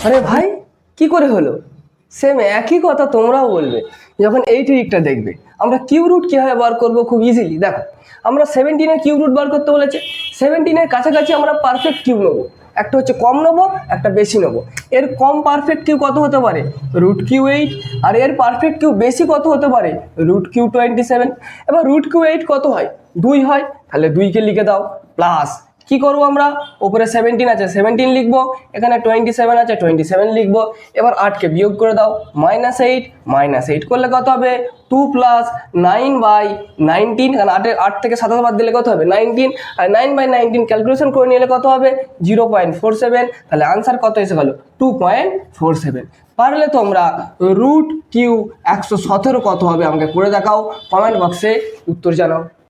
আরে ভাই কি করে হলো? সেম একই কথা তোমরাও বলবে যখন এই ট্রিকটা দেখবে। আমরা কিউ রুট কীভাবে বার করবো খুব ইজিলি দেখো। আমরা 17-এর কিউ রুট বার করতে বলেছে। 17-এর কাছাকাছি আমরা পারফেক্ট কিউ নেবো, একটা হচ্ছে কম নেবো, একটা বেশি নেবো। এর কম পারফেক্ট কিউ কত হতে পারে? Route Q 8। আর এর পারফেক্ট কিউ বেশি কত হতে পারে? Route Q 27। এবার রুট কিউ 8 কত হয়? 2 হয়, তাহলে 2কে লিখে দাও। প্লাস কি করবো আমরা? ওপরে 17 আছে 17 লিখবো, এখানে 27 আছে 27 লিখবো। এবার 8কে বিয়োগ করে দাও, -8। -8 করলে কত হবে? 2 + 9/19। কারণ 8 থেকে 27 বাদ দিলে কত হবে? 19। আর 9/19 ক্যালকুলেশন করে নিলে কত হবে? 0.47। তাহলে আনসার কত এসে গেল? 2.47। পারলে তোমরা রুট কিউ 117 কত হবে আমাকে করে দেখাও, কমেন্ট বক্সে উত্তর জানাও।